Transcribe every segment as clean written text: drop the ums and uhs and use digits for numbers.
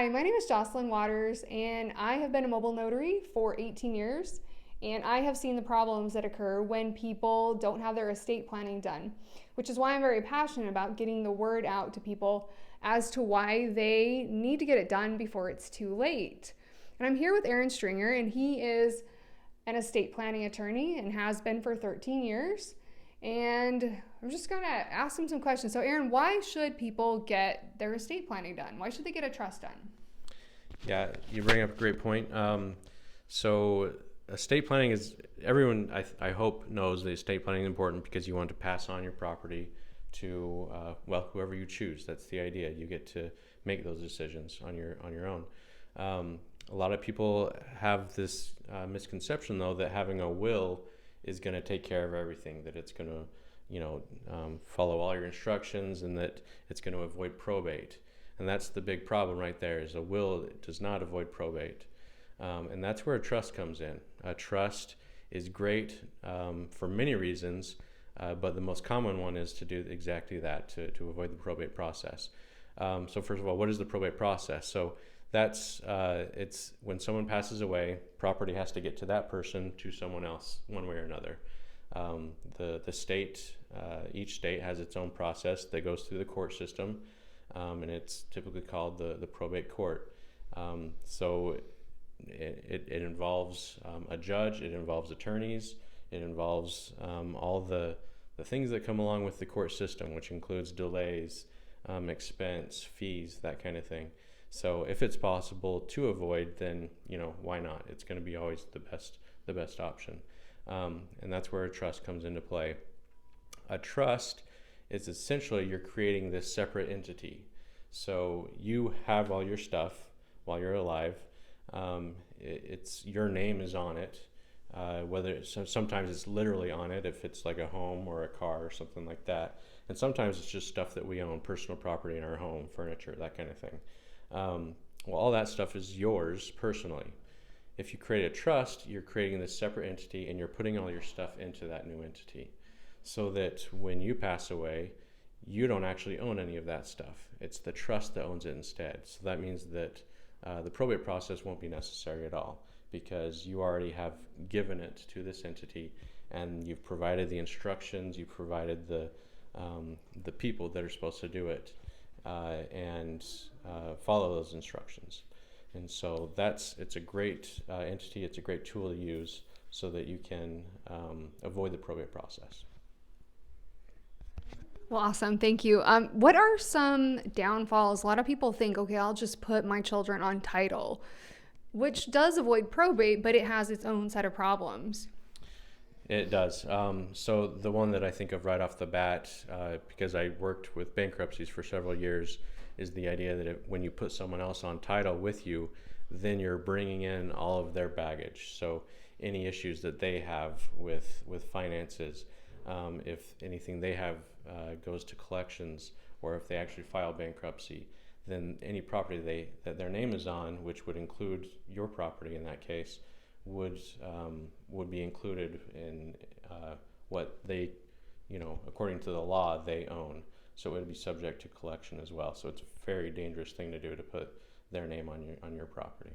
Hi, my name is Jocelyn Waters, and I have been a mobile notary for 18 years. And I have seen the problems that occur when people don't have their estate planning done, which is why I'm very passionate about getting the word out to people as to why they need to get it done before it's too late. And I'm here with Aaron Stringer, and he is an estate planning attorney and has been for 13 years. And I'm just going to ask him some questions. So, Aaron, why should people get their estate planning done? Why should they get a trust done? Yeah, you bring up a great point. So estate planning is, everyone I hope knows that estate planning is important because you want to pass on your property to, whoever you choose. That's the idea. You get to make those decisions on your own. A lot of people have this misconception, though, that having a will is going to take care of everything, that it's going to, follow all your instructions, and that it's going to avoid probate. And that's the big problem right there, is a will does not avoid probate. And that's where a trust comes in. A trust is great for many reasons, but the most common one is to do exactly that, to avoid the probate process. So first of all, what is the probate process? So that's it's when someone passes away, property has to get to that person, to someone else, one way or another. The state, each state has its own process that goes through the court system, and it's typically called the probate court. So it involves a judge, it involves attorneys, it involves all the things that come along with the court system, which includes delays, expense, fees, that kind of thing. So if it's possible to avoid, then why not? It's going to be always the best option, and that's where a trust comes into play. A trust is essentially you're creating this separate entity. So you have all your stuff while you're alive. It's your name is on it. Sometimes it's literally on it if it's like a home or a car or something like that, and sometimes it's just stuff that we own, personal property in our home, furniture, that kind of thing. All that stuff is yours personally. If you create a trust, you're creating this separate entity, and you're putting all your stuff into that new entity, so that when you pass away, you don't actually own any of that stuff. It's the trust that owns it instead. So that means that the probate process won't be necessary at all, because you already have given it to this entity, and you've provided the instructions, you've provided the people that are supposed to do it, and follow those instructions. And so it's a great entity, it's a great tool to use so that you can avoid the probate process. Well, awesome. Thank you. What are some downfalls? A lot of people think, okay, I'll just put my children on title, which does avoid probate, but it has its own set of problems. It does. So the one that I think of right off the bat, because I worked with bankruptcies for several years, is the idea that when you put someone else on title with you, then you're bringing in all of their baggage. So any issues that they have with finances, if anything they have goes to collections, or if they actually file bankruptcy, then any property that their name is on, which would include your property in that case, would be included in what they, according to the law, they own. So it would be subject to collection as well. So it's a very dangerous thing to do, to put their name on your property.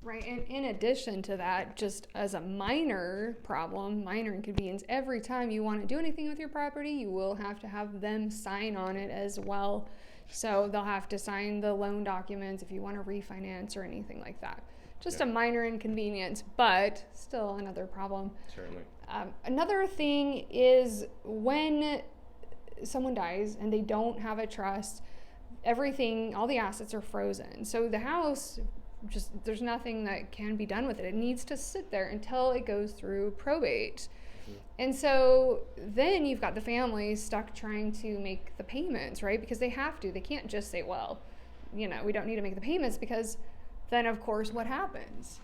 Right, and in addition to that, just as a minor problem, minor inconvenience, every time you want to do anything with your property, you will have to have them sign on it as well. So they'll have to sign the loan documents if you want to refinance or anything like that. Just a minor inconvenience, but still another problem. Certainly. Another thing is when someone dies and they don't have a trust, everything, all the assets are frozen. So the house, there's nothing that can be done with it. It needs to sit there until it goes through probate. Mm-hmm. And so then you've got the family stuck trying to make the payments, right? Because they have to. They can't just say, well, we don't need to make the payments, because then, of course, what happens?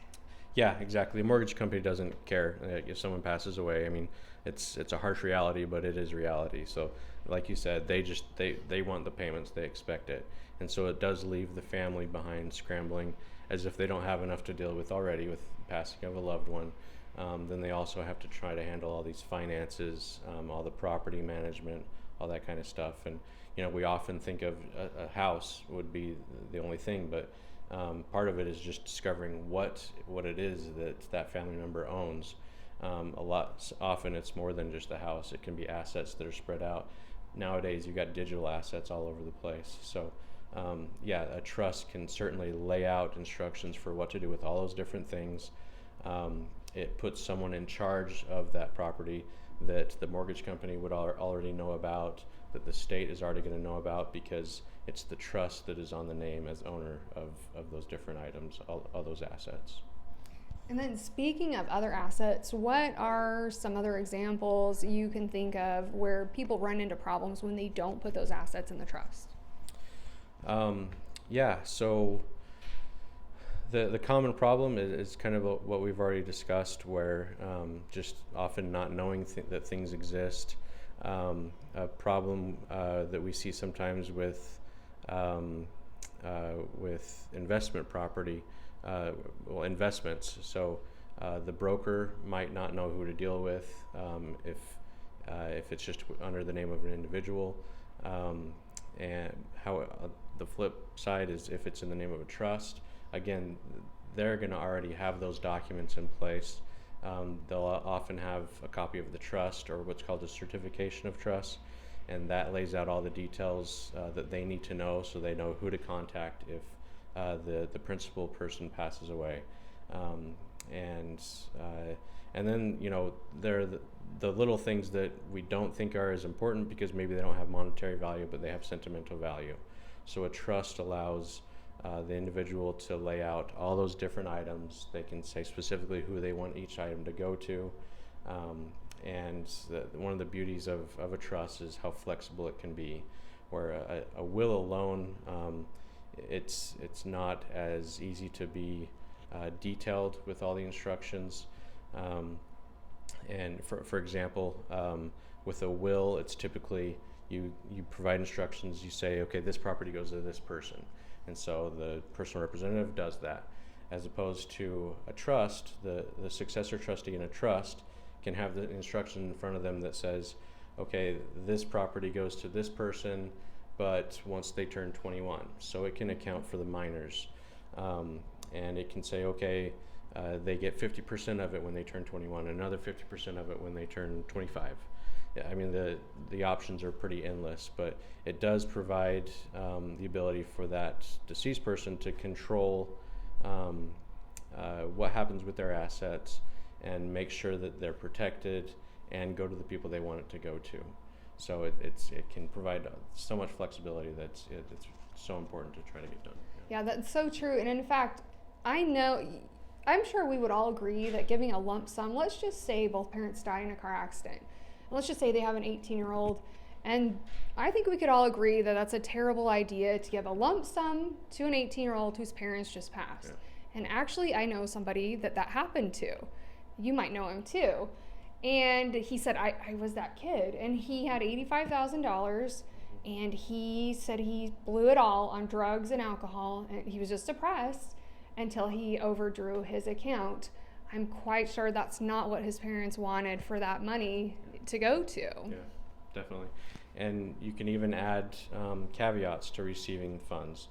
Yeah, exactly. The mortgage company doesn't care if someone passes away. I mean, it's a harsh reality, but it is reality. So like you said, they want the payments, they expect it. And so it does leave the family behind scrambling, as if they don't have enough to deal with already with passing of a loved one. Then they also have to try to handle all these finances, all the property management, all that kind of stuff. And we often think of a house would be the only thing, but Part of it is just discovering what it is that family member owns. Often it's more than just a house. It can be assets that are spread out. Nowadays, you've got digital assets all over the place. So, a trust can certainly lay out instructions for what to do with all those different things. It puts someone in charge of that property that the mortgage company would already know about, that the state is already going to know about, because it's the trust that is on the name as owner of those different items, all those assets. And then speaking of other assets, what are some other examples you can think of where people run into problems when they don't put those assets in the trust? So the common problem is kind of what we've already discussed, where just often not knowing that things exist. A problem that we see sometimes with investment property, investments. So the broker might not know who to deal with if it's just under the name of an individual. And how the flip side is if it's in the name of a trust. Again, they're going to already have those documents in place. They'll often have a copy of the trust, or what's called a certification of trust, and that lays out all the details that they need to know, so they know who to contact if the principal person passes away. And then there are the little things that we don't think are as important because maybe they don't have monetary value, but they have sentimental value. So a trust allows the individual to lay out all those different items. They can say specifically who they want each item to go to. And one of the beauties of a trust is how flexible it can be, where a will alone, it's not as easy to be detailed with all the instructions. And for example, with a will, it's typically you provide instructions. You say, okay, this property goes to this person, and so the personal representative does that. As opposed to a trust, the successor trustee in a trust can have the instruction in front of them that says, okay, this property goes to this person, but once they turn 21. So it can account for the minors. And it can say, okay, they get 50% of it when they turn 21, another 50% of it when they turn 25. I mean, the options are pretty endless, but it does provide the ability for that deceased person to control what happens with their assets and make sure that they're protected and go to the people they want it to go to. So it can provide so much flexibility that's it's so important to try to get done. Yeah, that's so true. And in fact, I'm sure we would all agree that giving a lump sum, let's just say both parents die in a car accident. And let's just say they have an 18-year-old. And I think we could all agree that that's a terrible idea to give a lump sum to an 18-year-old whose parents just passed. Yeah. And actually, I know somebody that happened to. You might know him too. And he said, I was that kid. And he had $85,000. And he said he blew it all on drugs and alcohol. And he was just depressed until he overdrew his account. I'm quite sure that's not what his parents wanted for that money to go to. Yeah, definitely. And you can even add caveats to receiving funds.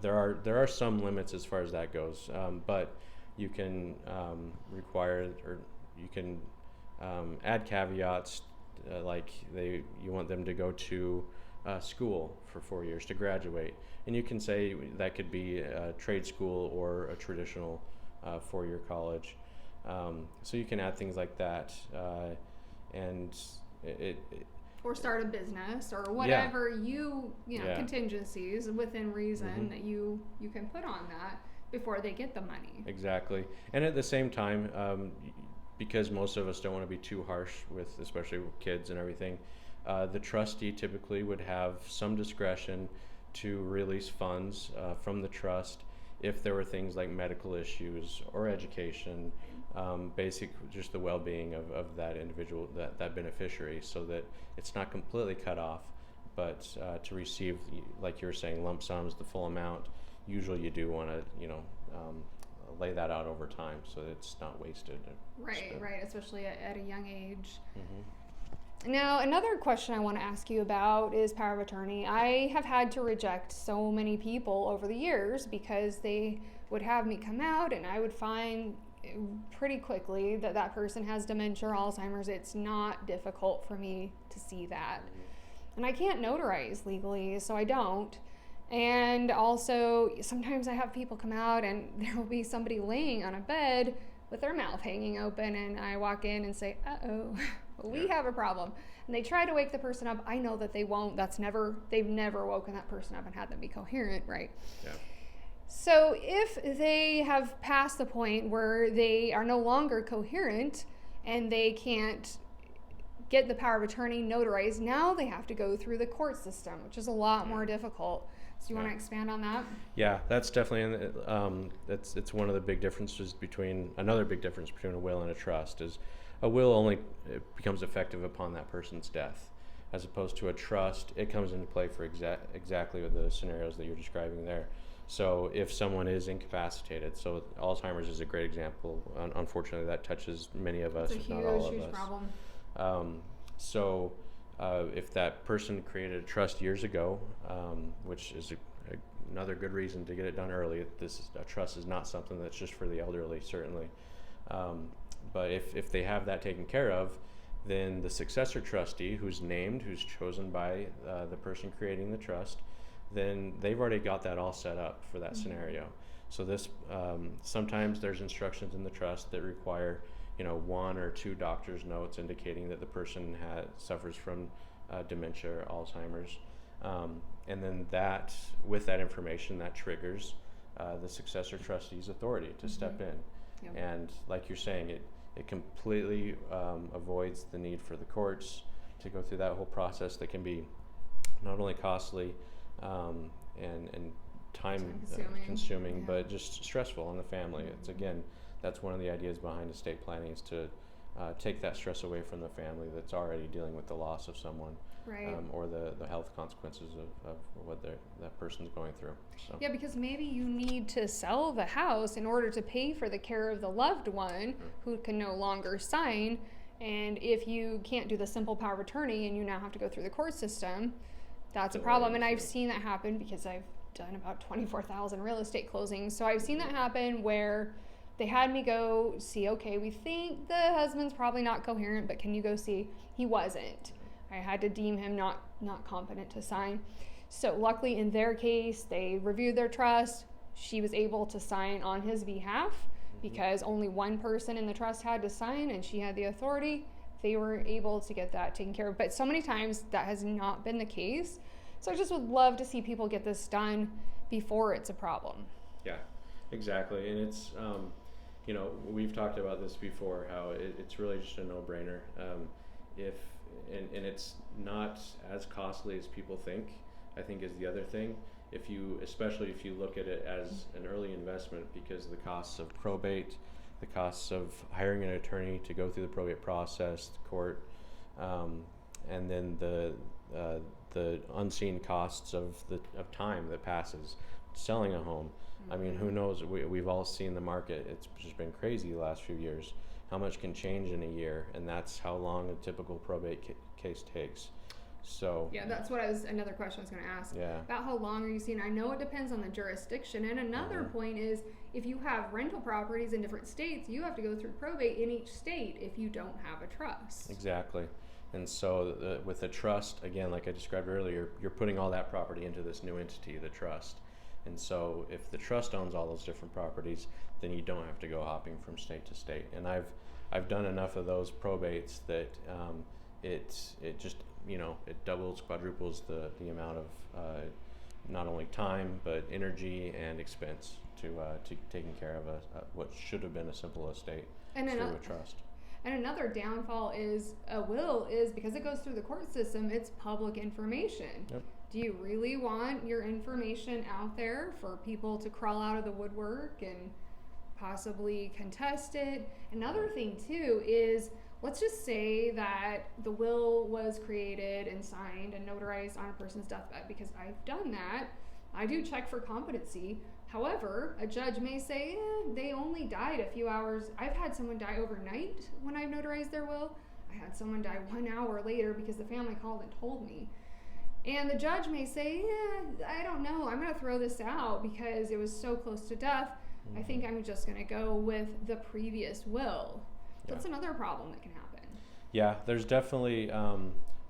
There are some limits as far as that goes, but you can require, or you can add caveats like you want them to go to school for 4 years to graduate, and you can say that could be a trade school or a traditional 4-year college. So you can add things like that, and it or start a business or whatever. Contingencies within reason that you can put on that before they get the money. Exactly. And at the same time, because most of us don't want to be too harsh with, especially with kids and everything, the trustee typically would have some discretion to release funds from the trust if there were things like medical issues or education, just the well-being of that individual, that beneficiary, so that it's not completely cut off, but to receive, like you were saying, lump sums, the full amount. Usually you do want to, lay that out over time so that it's not wasted. Right, especially at a young age. Now, another question I want to ask you about is power of attorney. I have had to reject so many people over the years because they would have me come out and I would find pretty quickly that that person has dementia or Alzheimer's. It's not difficult for me to see that. And I can't notarize legally, so I don't. And also, sometimes I have people come out and there will be somebody laying on a bed with their mouth hanging open, and I walk in and say, uh-oh, we have a problem. And they try to wake the person up. I know that they won't. They've never woken that person up and had them be coherent, right? Yeah. So if they have passed the point where they are no longer coherent and they can't get the power of attorney notarized, now they have to go through the court system, which is a lot more difficult. So you want to expand on that? Yeah, that's definitely it's one of the big differences another big difference between a will and a trust is a will only becomes effective upon that person's death, as opposed to a trust. It comes into play for exactly with the scenarios that you're describing there. So if someone is incapacitated, so Alzheimer's is a great example. Unfortunately, that touches many of us, It's a if not all of huge us. problem. If that person created a trust years ago, which is another good reason to get it done early. A trust is not something that's just for the elderly, certainly. But if they have that taken care of, then the successor trustee, who's chosen by the person creating the trust, then they've already got that all set up for that scenario. So this sometimes there's instructions in the trust that require one or two doctor's notes indicating that the person suffers from dementia or Alzheimer's, and then with that information that triggers the successor trustee's authority to step in. Yep. And like you're saying, it completely avoids the need for the courts to go through that whole process that can be not only costly and time consuming, but just stressful on the family. It's that's one of the ideas behind estate planning, is to take that stress away from the family that's already dealing with the loss of someone, Right. Or the health consequences of what that person's going through. So. Yeah, because maybe you need to sell the house in order to pay for the care of the loved one who can no longer sign. And if you can't do the simple power of attorney and you now have to go through the court system, that's a problem. And I've seen that happen because I've done about 24,000 real estate closings. So I've seen that happen where they had me go see, okay, we think the husband's probably not coherent, but can you go see? He wasn't. I had to deem him not competent to sign. So luckily in their case, they reviewed their trust. She was able to sign on his behalf because only one person in the trust had to sign and she had the authority. They were able to get that taken care of. But so many times that has not been the case. So I just would love to see people get this done before it's a problem. Yeah, exactly. And it's, we've talked about this before, how it's really just a no-brainer. And it's not as costly as people think, I think, is the other thing. Especially if you look at it as an early investment, because the costs of probate, the costs of hiring an attorney to go through the probate process, the court, and then the unseen costs of time that passes selling a home. I mean, who knows? We've all seen the market. It's just been crazy the last few years. How much can change in a year, and that's how long a typical probate case takes. So yeah, that's another question I was going to ask. Yeah. About how long are you seeing? I know it depends on the jurisdiction. And another point is, if you have rental properties in different states, you have to go through probate in each state if you don't have a trust. Exactly. And so with the trust, again, like I described earlier, you're putting all that property into this new entity, the trust. And so if the trust owns all those different properties, then you don't have to go hopping from state to state. And I've done enough of those probates that it just, it doubles, quadruples the amount of not only time but energy and expense to taking care of what should have been a simple estate through a trust. And another downfall is a will is because it goes through the court system, it's public information. Yep. Do you really want your information out there for people to crawl out of the woodwork and possibly contest it? Another thing too is, let's just say that the will was created and signed and notarized on a person's deathbed, because I've done that. I do check for competency. However, a judge may say, they only died a few hours. I've had someone die overnight when I've notarized their will. I had someone die 1 hour later because the family called and told me. And the judge may say, I don't know, I'm going to throw this out because it was so close to death. I think I'm just going to go with the previous will. So that's another problem that can happen. Yeah, there's definitely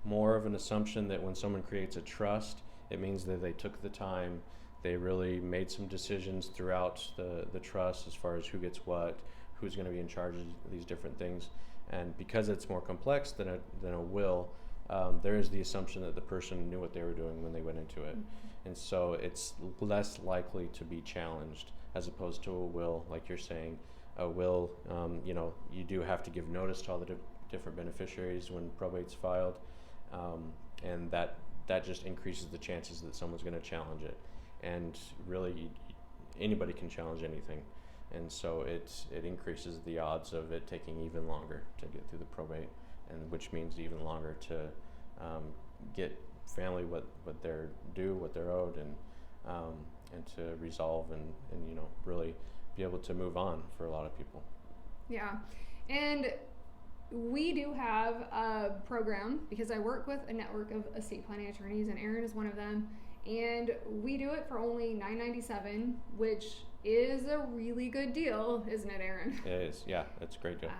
more of an assumption that when someone creates a trust, it means that they took the time, they really made some decisions throughout the trust as far as who gets what, who's going to be in charge of these different things. And because it's more complex than a will, there is the assumption that the person knew what they were doing when they went into it. And so it's less likely to be challenged as opposed to a will, like you're saying. A will, you do have to give notice to all the different beneficiaries when probate's filed, and that just increases the chances that someone's going to challenge it. And really, anybody can challenge anything. And so it increases the odds of it taking even longer to get through the probate, and which means even longer to get family what they're due, what they're owed, and to resolve and really be able to move on for a lot of people. Yeah, and we do have a program because I work with a network of estate planning attorneys, and Aaron is one of them. And we do it for only $9.97, which is a really good deal, isn't it, Aaron? It is, yeah, it's a great deal.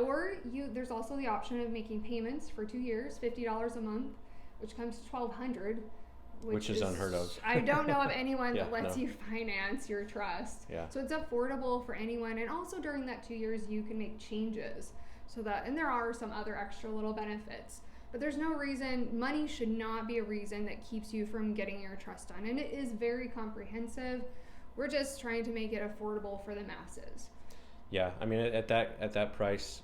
Or there's also the option of making payments for 2 years, $50 a month, which comes to $1,200, which is unheard of. I don't know of anyone that lets you finance your trust. Yeah. So it's affordable for anyone, and also during that 2 years, you can make changes. And there are some other extra little benefits. But there's no reason, money should not be a reason that keeps you from getting your trust done. And it is very comprehensive. We're just trying to make it affordable for the masses. Yeah, I mean, at that price,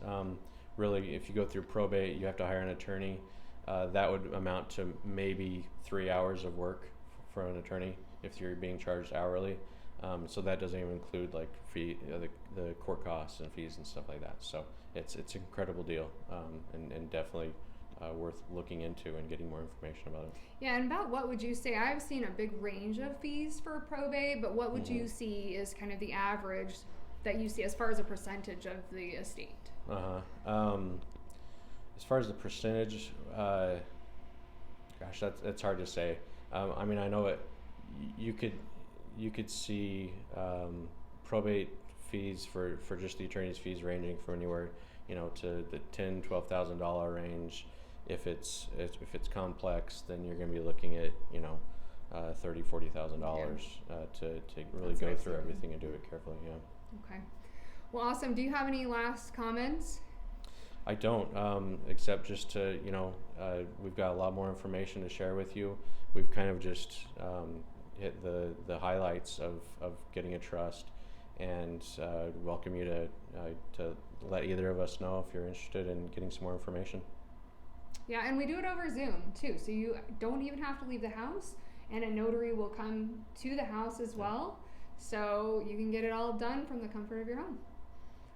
really, if you go through probate, you have to hire an attorney. That would amount to maybe 3 hours of work for an attorney if you're being charged hourly. So that doesn't even include like the court costs and fees and stuff like that. So it's an incredible deal, and definitely worth looking into and getting more information about it. Yeah, and about what would you say? I've seen a big range of fees for probate, but what would you see is kind of the average that you see as far as a percentage of the estate? As far as the percentage, that's hard to say. I mean, I know it. You could see probate fees for just the attorney's fees ranging from anywhere, to the $10,000-$12,000 range. If it's complex, then you're going to be looking at $30,000-$40,000 to really go through everything and do it carefully. Yeah. Okay. Well, awesome. Do you have any last comments? I don't, except just to we've got a lot more information to share with you. We've kind of just hit the highlights of getting a trust, and welcome you to let either of us know if you're interested in getting some more information. Yeah, and we do it over Zoom too, so you don't even have to leave the house, and a notary will come to the house as well, so you can get it all done from the comfort of your home.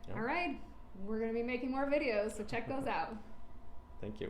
Yeah. All right, we're going to be making more videos, so check those out. Thank you.